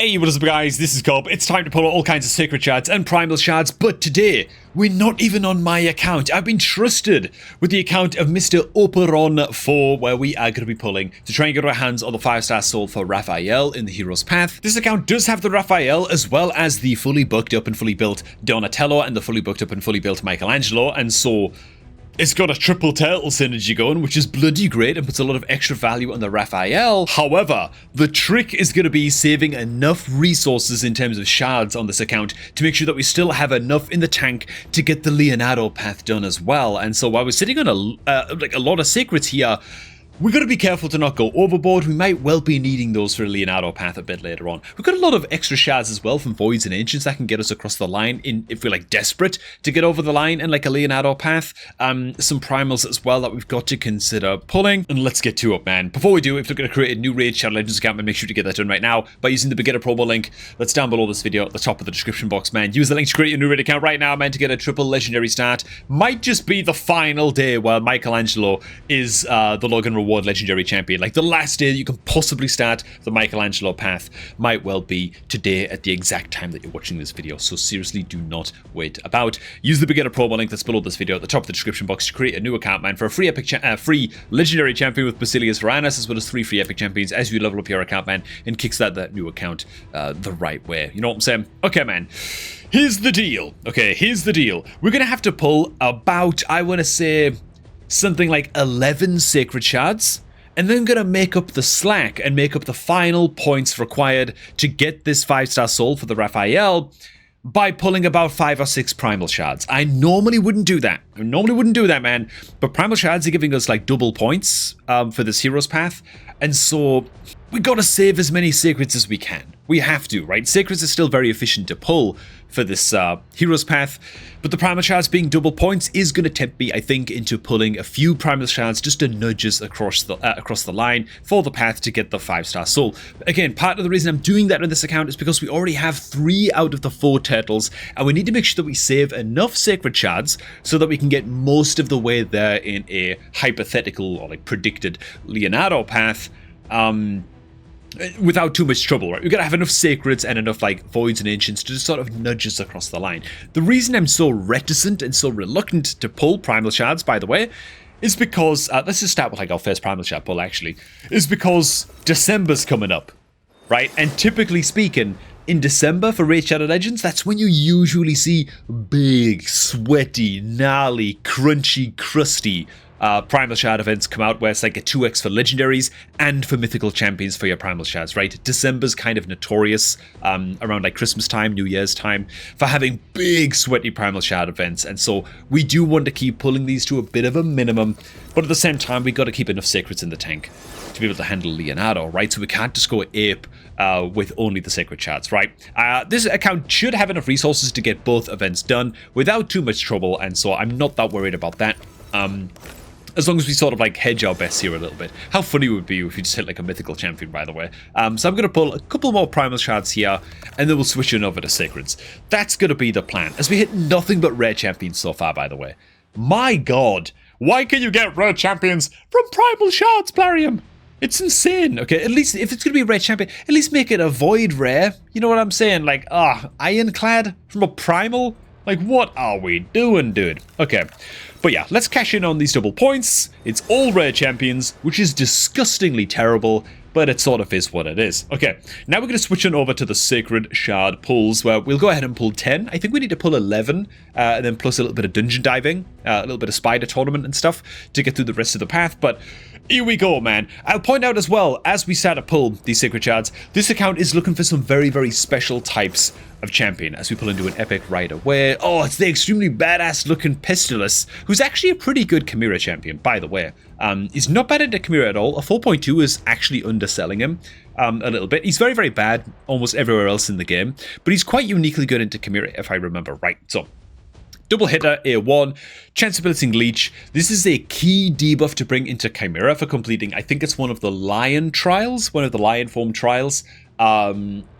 Hey, what is up guys, this is Cobb. It's time to pull out all kinds of sacred shards and primal shards, but today, we're not even on my account. I've been trusted with the account of Mr. Operon 4, where we are going to be pulling to try and get our hands on the 5-star soul for Raphael in the Hero's Path. This account does have the Raphael, as well as the fully booked up and fully built Donatello, and the fully booked up and fully built Michelangelo, and so it's got a triple turtle synergy going, which is bloody great and puts a lot of extra value on the Raphael. However, the trick is going to be saving enough resources in terms of shards on this account to make sure that we still have enough in the tank to get the Leonardo path done as well. And so while we're sitting on a lot of secrets here, we've got to be careful to not go overboard. We might well be needing those for a Leonardo path a bit later on. We've got a lot of extra shards as well from Voids and Ancients that can get us across the line if we're like desperate to get over the line in like a Leonardo path. Some primals as well that we've got to consider pulling. And let's get to it, man. Before we do, if you're going to create a new Raid Shadow Legends account, man, make sure to get that done right now by using the beginner promo link that's down below this video at the top of the description box, man. Use the link to create your new Raid account right now, man, to get a triple legendary start. Might just be the final day where Michelangelo is the Logan Reward legendary champion. Like the last day that you can possibly start the Michelangelo path might well be today at the exact time that you're watching this video. So seriously, do not wait about. Use the beginner promo link that's below this video at the top of the description box to create a new account, man, for a free free legendary champion with Basilius Varanus, as well as 3 free epic champions as you level up your account, man, and kickstart that new account the right way. You know what I'm saying? Okay, man. Here's the deal. Okay, here's the deal. We're gonna have to pull about, I want to say, something like 11 sacred shards. And then I'm going to make up the slack and make up the final points required to get this 5-star soul for the Raphael by pulling about 5 or 6 primal shards. I normally wouldn't do that. Man. But primal shards are giving us like double points for this hero's path. And so we got to save as many sacreds as we can. We have to, right? Sacreds are still very efficient to pull for this hero's path, but the primal shards being double points is going to tempt me, I think, into pulling a few primal shards just to nudge us across the line for the path to get the 5-star soul. Again, part of the reason I'm doing that on this account is because we already have 3 out of the 4 turtles, and we need to make sure that we save enough sacred shards so that we can get most of the way there in a hypothetical or like predicted Leonardo path. Without too much trouble, right? We've got to have enough sacreds and enough like voids and ancients to just sort of nudge us across the line. The reason I'm so reticent and so reluctant to pull primal shards, by the way, is because let's just start with like our first primal shard pull actually, is because December's coming up, right? And typically speaking, in December for Raid Shadow Legends, that's when you usually see big, sweaty, gnarly, crunchy, crusty primal shard events come out, where it's like a 2x for legendaries and for mythical champions for your primal shards, right? December's kind of notorious around like Christmas time, New Year's time, for having big sweaty primal shard events, and so we do want to keep pulling these to a bit of a minimum, but at the same time we got to keep enough sacreds in the tank to be able to handle Leonardo, right? So we can't just go ape with only the sacred shards, right? This account should have enough resources to get both events done without too much trouble, and so I'm not that worried about that. As long as we sort of like hedge our bets here a little bit. How funny would it be if we just hit like a mythical champion, by the way. So I'm going to pull a couple more primal shards here, and then we'll switch it over to sacreds. That's going to be the plan, as we hit nothing but rare champions so far, by the way. My god, why can you get rare champions from primal shards, Plarium? It's insane. Okay, at least if it's going to be a rare champion, at least make it a void rare. You know what I'm saying? Like, ironclad from a primal? Like, what are we doing, dude? Okay, but yeah, let's cash in on these double points. It's all rare champions, which is disgustingly terrible, but it sort of is what it is. Okay, now we're going to switch on over to the sacred shard pulls, where we'll go ahead and pull 10. I think we need to pull 11, and then plus a little bit of dungeon diving, a little bit of spider tournament and stuff to get through the rest of the path, but here we go, man. I'll point out as well, as we start to pull these sacred shards, this account is looking for some very, very special types of champion as we pull into an epic right away. Oh, it's the extremely badass looking Pistolus, who's actually a pretty good Chimera champion, by the way. He's not bad into Chimera at all. A 4.2 is actually underselling him a little bit. He's very, very bad almost everywhere else in the game, but he's quite uniquely good into Chimera, if I remember right. So, double hitter, A1, chance of blitzing leech. This is a key debuff to bring into Chimera for completing, I think it's one of the Lion trials, one of the Lion form trials.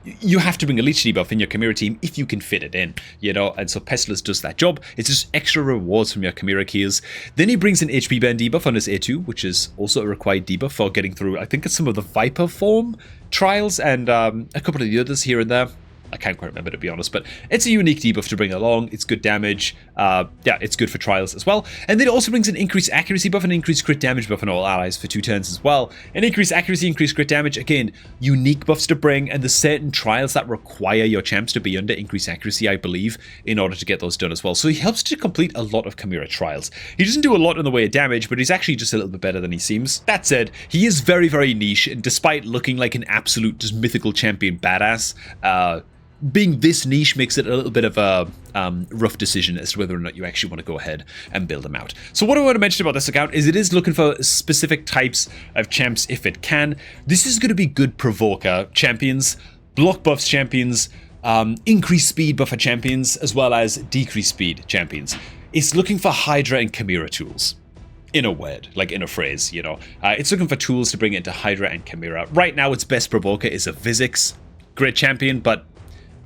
you have to bring a leech debuff in your Chimera team if you can fit it in, you know, and so Pestilence does that job. It's just extra rewards from your Chimera keys. Then he brings an HP burn debuff on his A2, which is also a required debuff for getting through, I think it's some of the Viper form trials and a couple of the others here and there. I can't quite remember, to be honest, but it's a unique debuff to bring along. It's good damage. Yeah, it's good for trials as well. And then it also brings an increased accuracy buff and increased crit damage buff on all allies for 2 turns as well. An increased accuracy, increased crit damage. Again, unique buffs to bring, and there's certain trials that require your champs to be under increased accuracy, I believe, in order to get those done as well. So he helps to complete a lot of Chimera trials. He doesn't do a lot in the way of damage, but he's actually just a little bit better than he seems. That said, he is very, very niche, and despite looking like an absolute just mythical champion badass, being this niche makes it a little bit of a rough decision as to whether or not you actually want to go ahead and build them out. So what I want to mention about this account is it is looking for specific types of champs if it can. This is going to be good provoker champions, block buffs champions, increased speed buffer champions, as well as decreased speed champions. It's looking for Hydra and Chimera tools. In a word, like in a phrase, you know. It's looking for tools to bring it into Hydra and Chimera. Right now, its best provoker is a Vizix. Great champion, but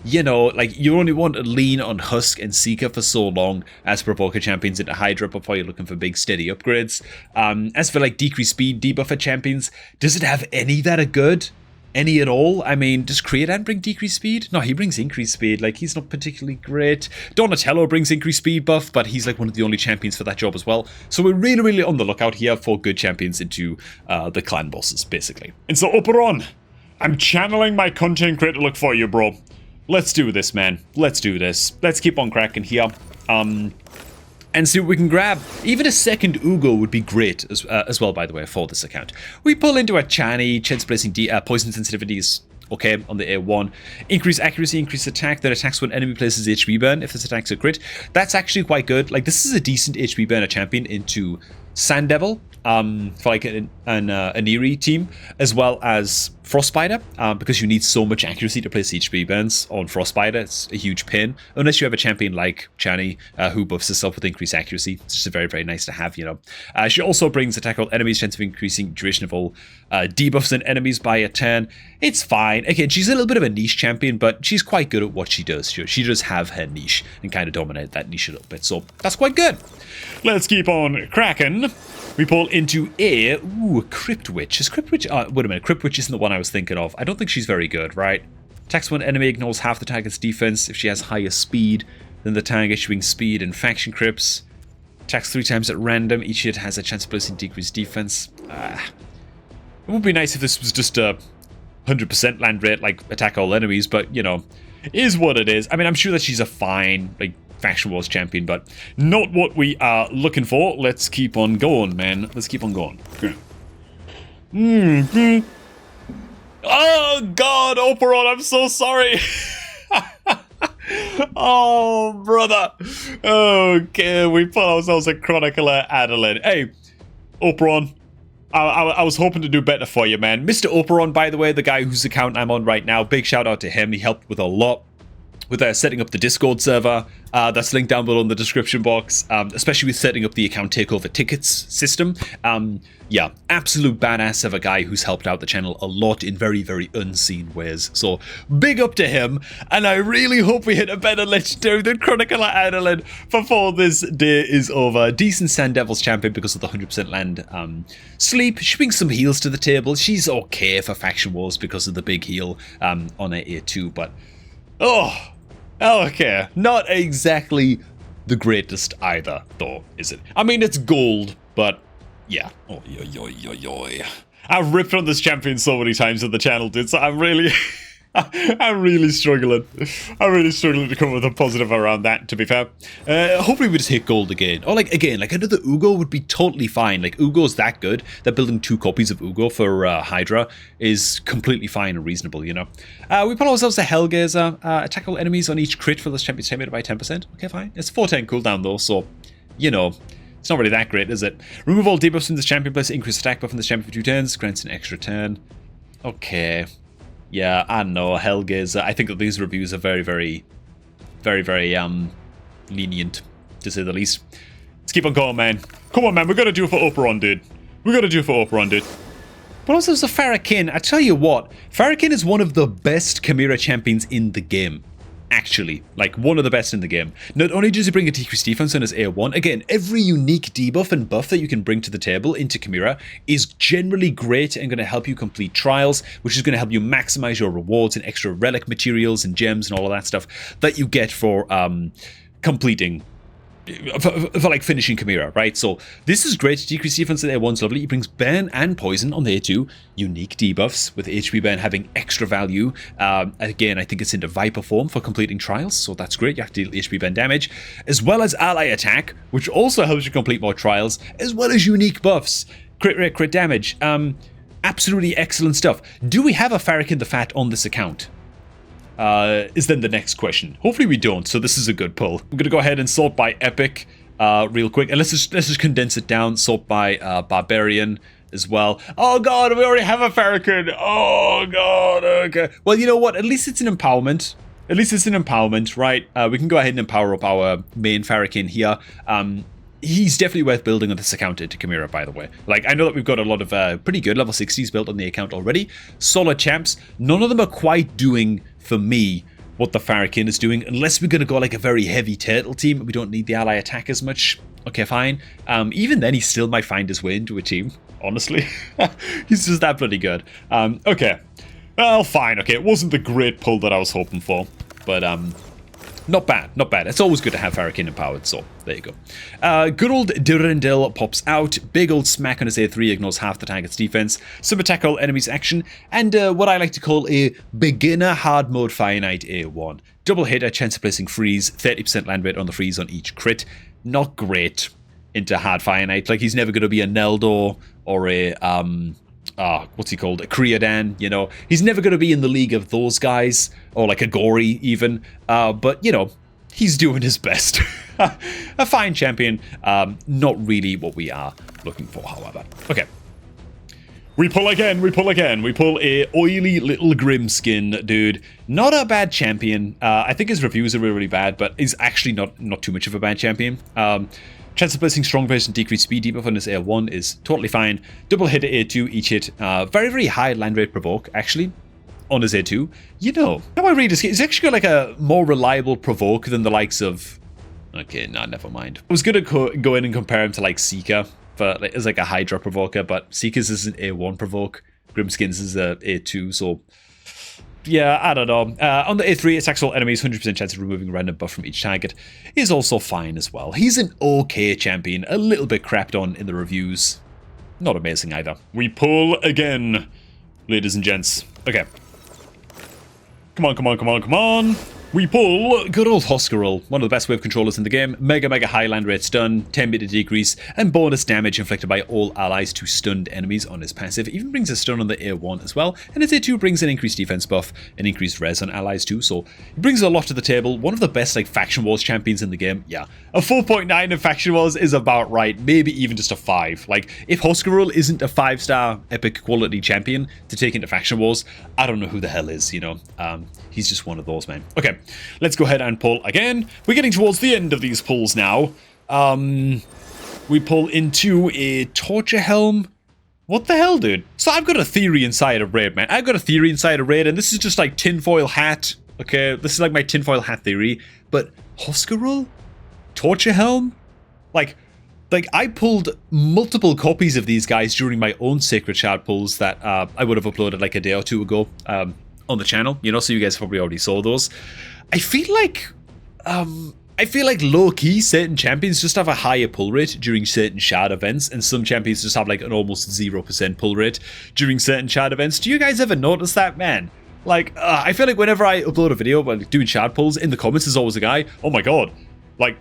you know, like, you only want to lean on Husk and Seeker for so long as provoker champions into Hydra before you're looking for big steady upgrades. As for like decreased speed debuffer champions, does it have any that are good? Any at all? I mean, does Creodan bring decreased speed? No, he brings increased speed. Like, he's not particularly great. Donatello brings increased speed buff, but he's like one of the only champions for that job as well. So we're really, really on the lookout here for good champions into the clan bosses, basically. And so, Operon, I'm channeling my content creator look for you, bro. Let's do this, man. Let's do this. Let's keep on cracking here. And see what we can grab. Even a second Ugo would be great as well, by the way, for this account. We pull into a Chani, chance placing poison sensitivities, okay, on the A1. Increase accuracy, increase attack, that attacks when enemy places HP burn if this attack's a crit. That's actually quite good. Like, this is a decent HP burner champion into Sand Devil. For like an Aniri team, as well as Frostbiter, because you need so much accuracy to place HP burns on Frostbiter. It's a huge pain, unless you have a champion like Chani, who buffs herself with increased accuracy. It's just very, very nice to have, you know. She also brings attack all enemies, chance of increasing duration of all debuffs and enemies by a turn. It's fine. Again, she's a little bit of a niche champion, but she's quite good at what she does. She does have her niche and kind of dominate that niche a little bit, so that's quite good. Let's keep on cracking. We pull into a Crypt Witch. Is Crypt Witch? Wait a minute. Crypt Witch isn't the one I was thinking of. I don't think she's very good, right? Attacks when enemy ignores half the target's defense if she has higher speed than the target, issuing speed and faction crypts. Attacks 3 times at random. Each hit has a chance of placing decreased defense. It would be nice if this was just a 100% land rate, like attack all enemies, but you know, is what it is. I mean, I'm sure that she's a fine, like, Faction Wars champion, but not what we are looking for. Let's keep on going, man. Let's keep on going. Okay. Oh, God, Operon, I'm so sorry. Oh, brother. Okay, we put ourselves a Chronicler Adeline. Hey, Operon, I was hoping to do better for you, man. Mr. Operon, by the way, the guy whose account I'm on right now, big shout out to him. He helped with a lot. With setting up the Discord server, that's linked down below in the description box, especially with setting up the account takeover tickets system. Yeah, absolute badass of a guy who's helped out the channel a lot in very, very unseen ways. So, big up to him, and I really hope we hit a better legendary than Chronicler Adeline before this day is over. Decent Sand Devils champion because of the 100% land sleep. She brings some heals to the table. She's okay for Faction Wars because of the big heal on her A2, but oh, okay, not exactly the greatest either, though, is it? I mean, it's gold, but yeah. Oh, I've ripped on this champion so many times on the channel, dude, so I'm really... I'm really struggling. I'm really struggling to come up with a positive around that, to be fair. Hopefully we just hit gold again. Or like, again, like another Ugo would be totally fine. Like, Ugo's that good that building 2 copies of Ugo for Hydra is completely fine and reasonable, you know. We put ourselves a Hellgazer. Attack all enemies on each crit for this champion's teammate by 10%. Okay, fine. It's 410 cooldown though, so, you know, it's not really that great, is it? Remove all debuffs from this champion, place increased attack buff from this champion for 2 turns. Grants an extra turn. Okay. Yeah, I know, Hellgazer. I think that these reviews are very, very lenient, to say the least. Let's keep on going, man. Come on, man. We gotta do it for Operon, dude. We gotta do it for Operon, dude. But also there's a Farrakhan. I tell you what, Farrakhan is one of the best Chimera champions in the game. Actually, like one of the best in the game. Not only does he bring a decreased defense on his A1, again, every unique debuff and buff that you can bring to the table into Chimera is generally great and going to help you complete trials, which is going to help you maximize your rewards and extra relic materials and gems and all of that stuff that you get for completing. For like finishing Chimera, right? So this is great. Decreased defense at A1's lovely. It brings burn and poison on the A2. Unique debuffs with HP burn having extra value. Again, I think it's into Viper form for completing trials, so that's great. You have to deal HP burn damage, as well as ally attack, which also helps you complete more trials, as well as unique buffs. Crit rate, crit damage. Absolutely excellent stuff. Do we have a Farrakhan the Fat on this account? Is then the next question. Hopefully we don't, so this is a good pull. I'm gonna go ahead and sort by epic real quick, and let's just condense it down. Sort by barbarian as well. Oh god, we already have a Farrakhan. Oh god, okay. Well, you know what? At least it's an empowerment. At least it's an empowerment, right? We can go ahead and empower up our main Farrakhan here. He's definitely worth building on this account into Chimera, by the way. Like, I know that we've got a lot of pretty good level 60s built on the account already. Solid champs. None of them are quite doing, for me, what the Farrakhan is doing. Unless we're going to go like a very heavy turtle team. We don't need the ally attack as much. Okay, fine. Even then, he still might find his way into a team, honestly. He's just that bloody good. Okay. Well, fine. Okay, it wasn't the great pull that I was hoping for. But, not bad, not bad. It's always good to have Farrakhan empowered, so there you go. Good old Durandil pops out. Big old smack on his A3, ignores half the target's defense. Some attack all enemies action. And what I like to call a beginner hard mode Fire Knight A1. Double hitter, chance of placing freeze, 30% land rate on the freeze on each crit. Not great into hard Fire Knight. Like, he's never going to be a Neldor or a... what's he called? A Creodan, you know. He's never going to be in the league of those guys, or like a Gory even. But, you know, he's doing his best. A fine champion. Not really what we are looking for, however. Okay. We pull again, we pull again. We pull a oily little Grimskin, dude. Not a bad champion. I think his reviews are really, really bad, but he's actually not too much of a bad champion. Chance of placing strong versus decreased speed debuff on his A1 is totally fine. Double hit at A2 each hit. Very, very high land rate provoke, actually, on his A2. You know, how I read this, he's actually got like a more reliable provoke than the likes of... Okay, nah, never mind. I was going to go in and compare him to like Seeker, but as like a Hydra provoker, but Seeker's is an A1 provoke. Grimskin's is a A2, so... Yeah, I don't know. On the A3, attacks all enemies, 100% chance of removing a random buff from each target is also fine as well. He's an okay champion, a little bit crapped on in the reviews. Not amazing either. We pull again, ladies and gents. Okay. Come on, come on, come on, come on. We pull good old Hoskarol, one of the best wave controllers in the game. Mega high land rate stun, 10 meter decrease, and bonus damage inflicted by all allies to stunned enemies on his passive. Even brings a stun on the A1 as well, and his A2 brings an increased defense buff, an increased res on allies too, so he brings a lot to the table. One of the best like faction wars champions in the game. Yeah, a 4.9 in faction wars is about right, maybe even just a 5. Like, if Hoskarol isn't a 5-star epic quality champion to take into faction wars, I don't know who the hell is, you know. He's just one of those, man. Okay, let's go ahead and pull again. We're getting towards the end of these pulls now. We pull into a Torture Helm. What the hell, dude? So I've got a theory inside a raid, man. I've got a theory inside a raid, and this is just like tinfoil hat. Okay, this is like my tinfoil hat theory. But Hoskarol? Torture Helm? Like I pulled multiple copies of these guys during my own Sacred Shard pulls that I would have uploaded like a day or two ago. On the channel, you know, so you guys probably already saw those. I feel like low-key certain champions just have a higher pull rate during certain shard events, and some champions just have like an almost 0% pull rate during certain shard events. Do you guys ever notice that, man? Like, I feel like whenever I upload a video about doing shard pulls, in the comments there's always a guy, oh my god, like,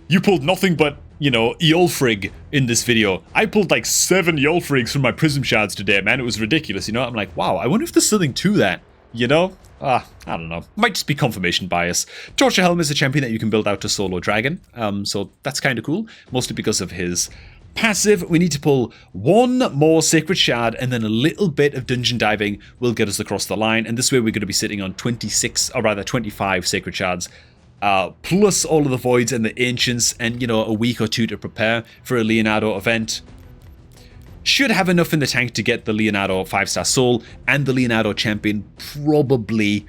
you pulled nothing but, you know, Eolfrig in this video. I pulled like 7 Eolfrigs from my Prism shards today, man. It was ridiculous, you know? I'm like, wow, I wonder if there's something to that. You know? I don't know. Might just be confirmation bias. Torture Helm is a champion that you can build out to solo dragon. So that's kind of cool. Mostly because of his passive. We need to pull 1 more Sacred Shard, and then a little bit of dungeon diving will get us across the line. And this way we're going to be sitting on 26, or rather 25 Sacred Shards. Plus all of the Voids and the Ancients, and, you know, a week or 2 to prepare for a Leonardo event. should have enough in the tank to get the Leonardo 5-star soul and the Leonardo champion probably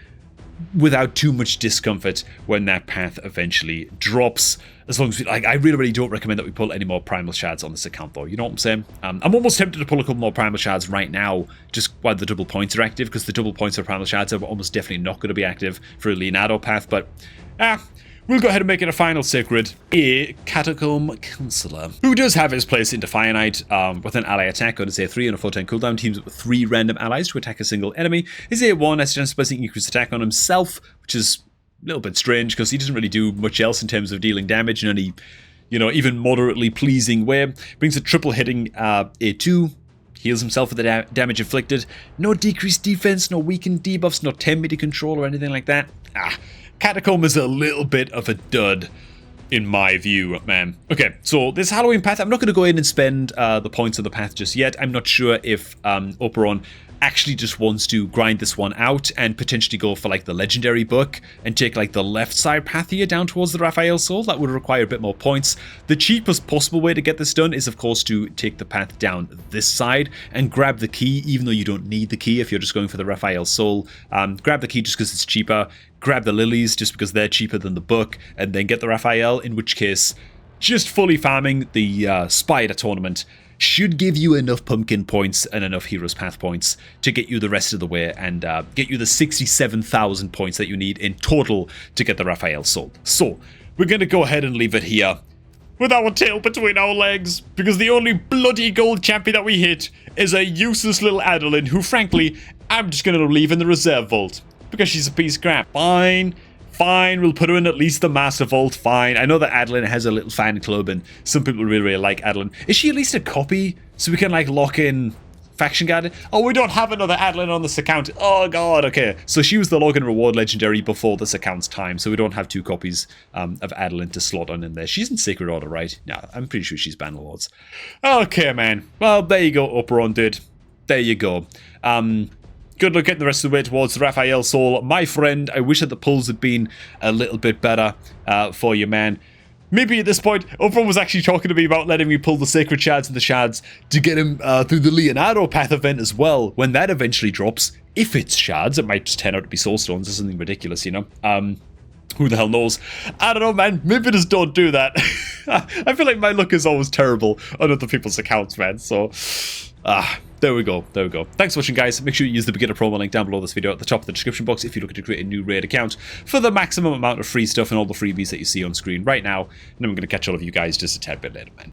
without too much discomfort when that path eventually drops. As long as we, like, I really don't recommend that we pull any more primal shards on this account though, you know what I'm saying? I'm almost tempted to pull a couple more primal shards right now just while the double points are active, because the double points for primal shards are almost definitely not going to be active for a Leonardo path, but we'll go ahead and make it a final sacred. A Catacomb Counselor, who does have his place in Defiant with an ally attack on his A3 and a 4-turn cooldown, teams up with 3 random allies to attack a single enemy. His A1 has a chance of placing increased attack on himself, which is a little bit strange because he doesn't really do much else in terms of dealing damage in any, even moderately pleasing way. Brings a triple hitting A2. Heals himself with the damage inflicted. No decreased defense, no weakened debuffs, no 10 meter control or anything like that. Catacomb is a little bit of a dud, in my view, man. Okay, so this Halloween path, I'm not going to go in and spend the points of the path just yet. I'm not sure if Operon actually just wants to grind this one out and potentially go for like the legendary book and take like the left side path here down towards the Raphael Soul. That would require a bit more points. The cheapest possible way to get this done is of course to take the path down this side and grab the key, even though you don't need the key if you're just going for the Raphael Soul. Grab the key just because it's cheaper. Grab the lilies just because they're cheaper than the book, and then get the Raphael, in which case just fully farming the Spider tournament should give you enough pumpkin points and enough Heroes Path points to get you the rest of the way and get you the 67,000 points that you need in total to get the Raphael Soul. So, we're going to go ahead and leave it here with our tail between our legs, because the only bloody gold champion that we hit is a useless little Adeline who, frankly, I'm just going to leave in the reserve vault because she's a piece of crap. Fine, we'll put her in at least the Master Vault, fine. I know that Adeline has a little fan club and some people really like Adeline. Is she at least a copy so we can like lock in Faction Guard? Oh, we don't have another Adeline on this account. Oh god, okay. So she was the login reward legendary before this account's time, so we don't have 2 copies of Adeline to slot on in there. She's in Sacred Order, right? No, I'm pretty sure she's Bannerlords. Okay, man. Well, there you go, Operon, dude. There you go. Good luck getting the rest of the way towards the Raphael Soul, my friend. I wish that the pulls had been a little bit better for you, man. Maybe at this point, Operon was actually talking to me about letting me pull the Sacred Shards and the Shards to get him through the Leonardo Path event as well, when that eventually drops. If it's Shards, it might just turn out to be Soul Stones or something ridiculous, you know? Who the hell knows? I don't know, man. Maybe just don't do that. I feel like my luck is always terrible on other people's accounts, man, so... there we go. Thanks for watching, guys. Make sure you use the beginner promo link down below this video at the top of the description box if you're looking to create a new raid account for the maximum amount of free stuff and all the freebies that you see on screen right now. And I'm going to catch all of you guys just a tad bit later, man.